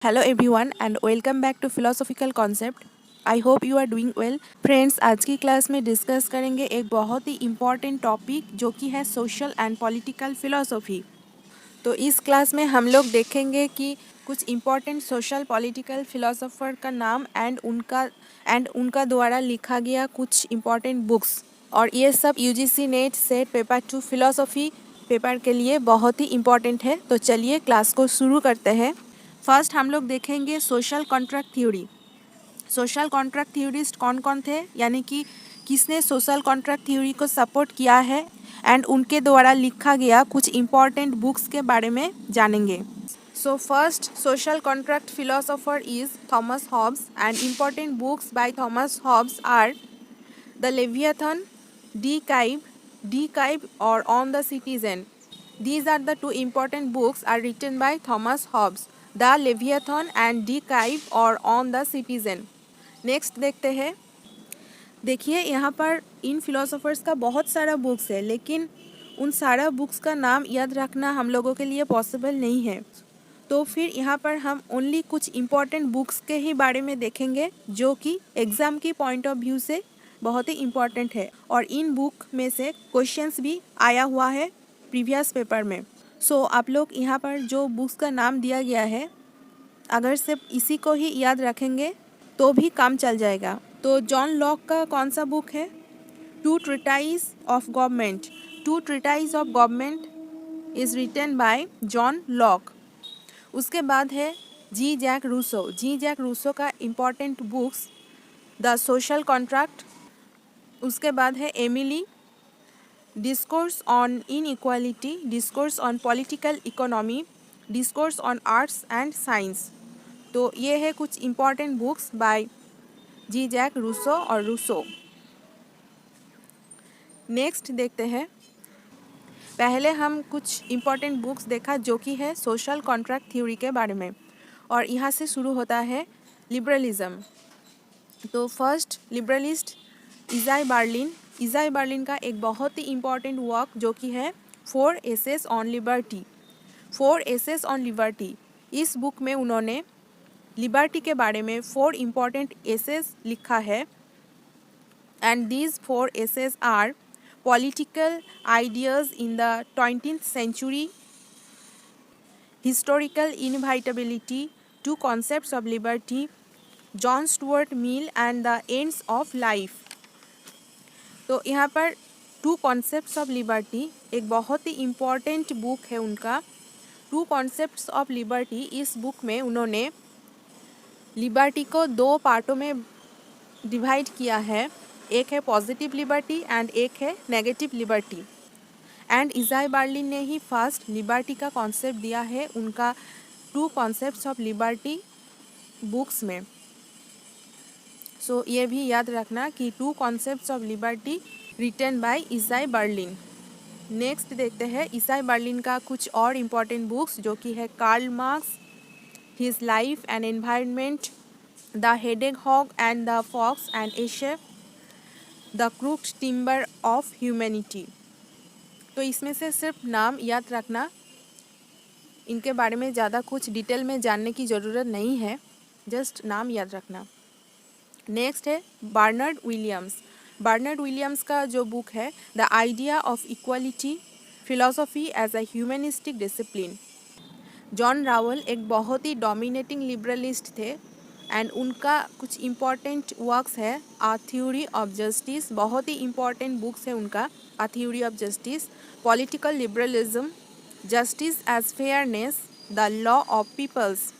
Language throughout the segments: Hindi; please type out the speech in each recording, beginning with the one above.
Hello everyone and welcome back to philosophical concept. I hope you are doing well. Friends, आज की क्लास में डिस्कस करेंगे एक बहुत ही इम्पॉर्टेंट टॉपिक जो कि है सोशल एंड पॉलिटिकल फिलोसॉफी। तो इस क्लास में हम लोग देखेंगे कि कुछ इम्पॉर्टेंट सोशल पॉलिटिकल फिलोसोफर का नाम एंड उनका द्वारा लिखा गया कुछ इम्पॉर्टेंट बुक्स। और ये सब UGC net set paper 2 philosophy paper के लिए बहुत ही इम्पॉर्टेंट है। तो चलिए क्लास को शुरू करते हैं। फर्स्ट हम लोग देखेंगे social contract theory. Social contract theorist कौन कौन थे, यानी कि किसने सोशल कॉन्ट्रैक्ट थ्योरी को सपोर्ट किया है एंड उनके द्वारा लिखा गया कुछ इम्पॉर्टेंट बुक्स के बारे में जानेंगे। So first social contract philosopher is Thomas Hobbes, and important books by Thomas Hobbes are The Leviathan, De Caib or On the Citizen. These are the two important books are written by Thomas Hobbes, The Leviathan and De Caib or On the Citizen. Next देखते हैं। देखिए यहाँ पर इन फिलोसोफर्स का बहुत सारा बुक्स है, लेकिन उन सारा बुक्स का नाम याद रखना हम लोगों के लिए पॉसिबल नहीं है। तो फिर यहाँ पर हम ओनली कुछ इम्पॉर्टेंट बुक्स के ही बारे में देखेंगे जो कि एग्ज़ाम की पॉइंट ऑफ व्यू से बहुत ही इम्पॉर्टेंट है, और इन बुक में से क्वेश्चंस भी आया हुआ है प्रीवियस पेपर में। सो आप लोग यहाँ पर जो बुक्स का नाम दिया गया है, अगर सिर्फ इसी को ही याद रखेंगे तो भी काम चल जाएगा। तो जॉन लॉक का कौन सा बुक है? Two treatise of government. Two treatise of government is written by John Locke. उसके बाद है Jean Jacques Rousseau. Jean Jacques Rousseau का important books the social contract. उसके बाद है Emile, discourse on inequality, discourse on political economy, discourse on arts and science. तो ये है कुछ important books by Jean Jacques Rousseau और रूसो। नेक्स्ट देखते हैं। पहले हम कुछ इम्पॉर्टेंट बुक्स देखा जो कि है सोशल कॉन्ट्रैक्ट थ्योरी के बारे में, और यहाँ से शुरू होता है लिबरलिज्म। तो फर्स्ट लिबरलिस्ट इज़ाई बर्लिन। इज़ाई बर्लिन का एक बहुत ही इम्पॉर्टेंट वर्क जो कि है 4 essays on liberty. 4 essays on liberty, इस बुक में उन्होंने लिबर्टी के बारे में 4 इम्पॉर्टेंट एसेस लिखा है, and these 4 essays are political ideas in the 20th century, historical inevitability, two concepts of liberty, John Stuart Mill and the ends of life। तो यहाँ पर टू कॉन्सेप्ट्स ऑफ लिबर्टी एक बहुत ही इम्पॉर्टेंट बुक है उनका। टू कॉन्सेप्ट्स ऑफ लिबर्टी, इस बुक में उन्होंने लिबर्टी को 2 पार्टों में डिवाइड किया है। एक है पॉजिटिव लिबर्टी एंड एक है negative liberty. And Isaiah Berlin ने ही फर्स्ट लिबर्टी का कॉन्सेप्ट दिया है उनका two concepts of liberty books में। सो ये भी याद रखना कि two concepts of liberty written by Isaiah Berlin. Next देखते हैं इज़ाई बर्लिन का कुछ और इम्पॉर्टेंट बुक्स जो कि है Karl Marx, his life and environment, the hedgehog and the fox and essays, the crooked timber of humanity. तो इसमें से सिर्फ नाम याद रखना, इनके बारे में ज़्यादा कुछ डिटेल में जानने की ज़रूरत नहीं है, जस्ट नाम याद रखना। नेक्स्ट है बर्नार्ड विलियम्स। बर्नार्ड विलियम्स का जो बुक है the idea of equality, philosophy as a humanistic discipline. John Rawls एक बहुत ही डोमिनेटिंग लिबरलिस्ट थे, एंड उनका कुछ इम्पॉर्टेंट वर्क्स है आ थ्योरी ऑफ जस्टिस। बहुत ही इम्पॉर्टेंट बुक्स है उनका a theory of justice, political liberalism, justice as fairness, the law of peoples.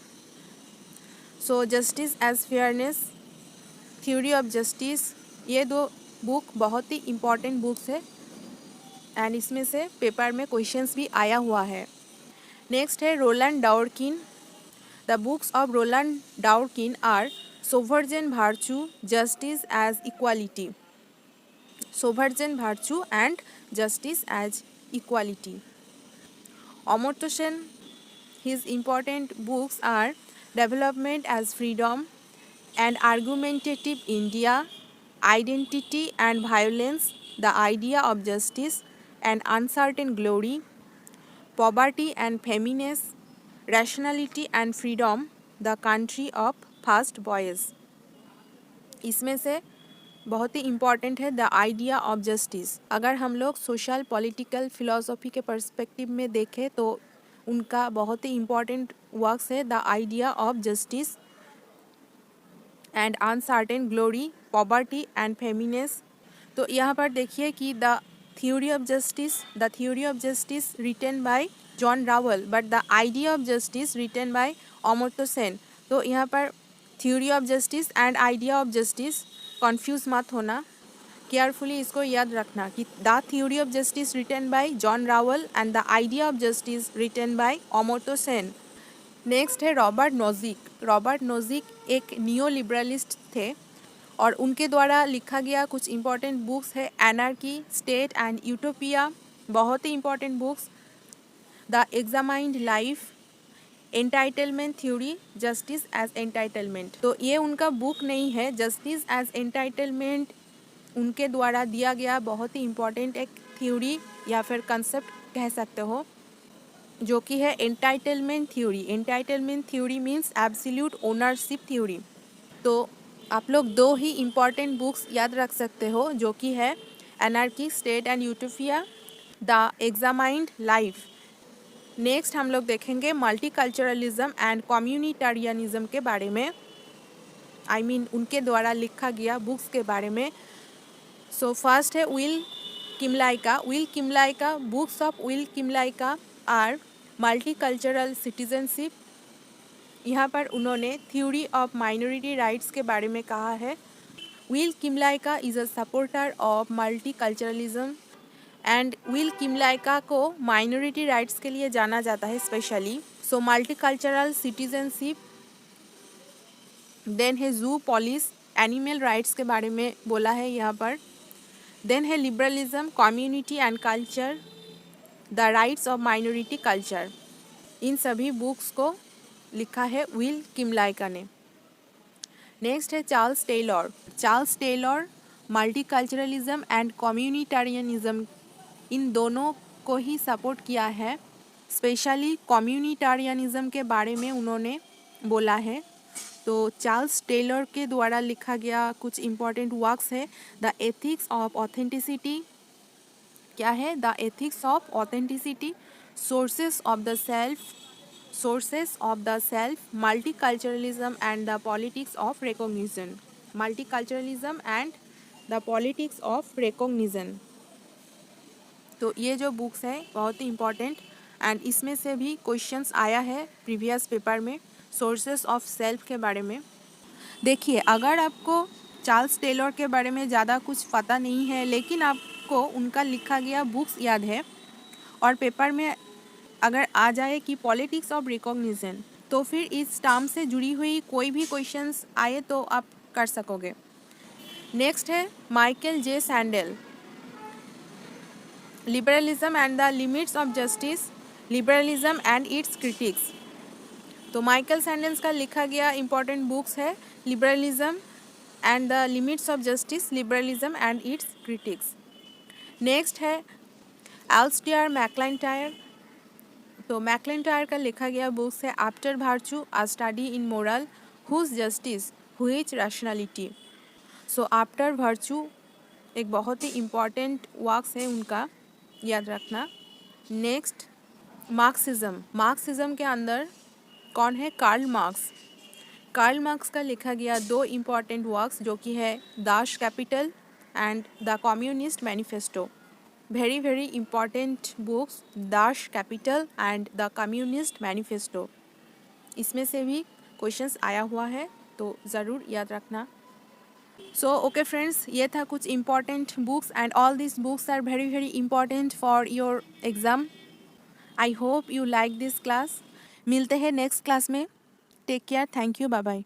So justice as fairness, theory of justice, ये 2 बुक बहुत ही इम्पॉर्टेंट बुक्स है, एंड इसमें से पेपर में क्वेश्चंस भी आया हुआ है। नेक्स्ट है Rowland डावर्किन। The books of Roland Dworkin are Sovereign Virtue, Justice as Equality. Sovereign Virtue and Justice as Equality. Amartya Sen, his important books are Development as Freedom and Argumentative India, Identity and Violence, The Idea of Justice and Uncertain Glory, Poverty and Feminist, Rationality and Freedom, the country of fast boys. इसमें से बहुत ही इम्पॉर्टेंट है द आइडिया ऑफ जस्टिस। अगर हम लोग सोशल पॉलिटिकल फिलॉसफी के पर्सपेक्टिव में देखें तो उनका बहुत ही इम्पॉर्टेंट वर्क्स है the idea of justice and uncertain glory, poverty and famines. तो यहाँ पर देखिए कि the theory of justice written by John Rawls, but the idea of justice written by Amartya Sen. तो यहाँ पर theory of justice and idea of justice confuse मत होना, केयरफुली इसको याद रखना कि the theory of justice written by John Rawls and the idea of justice written by Amartya Sen. Next है रॉबर्ट नोजिक एक नियो लिबरलिस्ट थे और उनके द्वारा लिखा गया कुछ इम्पॉर्टेंट बुक्स है एनार्की, स्टेट एंड यूटोपिया, बहुत ही important books. The examined life, entitlement theory, justice as entitlement. तो ये उनका बुक नहीं है, जस्टिस एज एंटाइटलमेंट उनके द्वारा दिया गया बहुत ही इम्पॉर्टेंट एक थ्योरी या फिर कंसेप्ट कह सकते हो, जो कि है entitlement theory. Entitlement theory means absolute ownership theory. तो आप लोग दो ही इम्पॉर्टेंट बुक्स याद रख सकते हो, जो कि है anarchy, state and utopia, the examined life. Next हम लोग देखेंगे मल्टीकल्चरलिज्म एंड कम्युनिटेरियनिज्म के बारे में, उनके द्वारा लिखा गया बुक्स के बारे में। सो फर्स्ट है Will Kymlicka. Books of Will Kymlicka are multicultural citizenship. यहाँ पर उन्होंने थ्योरी ऑफ माइनॉरिटी राइट्स के बारे में कहा है। Will Kymlicka is a supporter of multiculturalism and Will Kymlicka को माइनॉरिटी राइट्स के लिए जाना जाता है specially. So multicultural citizenship, then है जू पॉलिस, एनिमल राइट्स के बारे में बोला है यहाँ पर। देन है liberalism, community and culture, the rights of minority culture. इन सभी बुक्स को लिखा है विल किमलाइका ने। नेक्स्ट है चार्ल्स टेलर मल्टीकल्चरलिज्म एंड कम्युनिटेरियनिज्म, इन दोनों को ही सपोर्ट किया है। स्पेशली कम्युनिटेरियनिज्म के बारे में उन्होंने बोला है। तो चार्ल्स टेलर के द्वारा लिखा गया कुछ इम्पॉर्टेंट वर्क्स है द एथिक्स ऑफ ऑथेंटिसिटी। क्या है? The ethics of authenticity, sources of the self, multiculturalism and the politics of recognition. Multiculturalism and the politics of recognition. तो ये जो बुक्स है बहुत ही इम्पॉर्टेंट एंड इसमें से भी क्वेश्चंस आया है प्रीवियस पेपर में सोर्सेस ऑफ सेल्फ के बारे में। देखिए, अगर आपको चार्ल्स टेलर के बारे में ज़्यादा कुछ पता नहीं है लेकिन आपको उनका लिखा गया बुक्स याद है और पेपर में अगर आ जाए कि पॉलिटिक्स ऑफ रिकॉग्निशन, तो फिर इस टर्म से जुड़ी हुई कोई भी क्वेश्चंस आए तो आप कर सकोगे। नेक्स्ट है Michael J sandal, liberalism and the limits of justice, liberalism and it's critics. तो माइकल सैंडल्स का लिखा गया इम्पॉर्टेंट बुक्स है liberalism and the limits of justice, liberalism and it's critics. Next है एल्स्टियर मैकलाइंटायर। तो मैकलाइंटायर का लिखा गया बुक्स है after virtue, a study in moral, whose justice, which rationality. So after virtue एक बहुत ही इम्पॉर्टेंट वर्क्स है उनका, याद रखना। नेक्स्ट मार्क्सिज्म के अंदर कौन है? कार्ल मार्क्स का लिखा गया दो इम्पॉर्टेंट वर्क्स जो कि है Das Kapital and the communist manifesto. Very very important books, Das Kapital and the communist manifesto. इसमें से भी क्वेश्चंस आया हुआ है तो ज़रूर याद रखना। सो ओके फ्रेंड्स, ये था कुछ important books and all this books are very very important for your exam. I hope you like this class. मिलते हैं नेक्स्ट क्लास में। Take care, thank you, bye bye.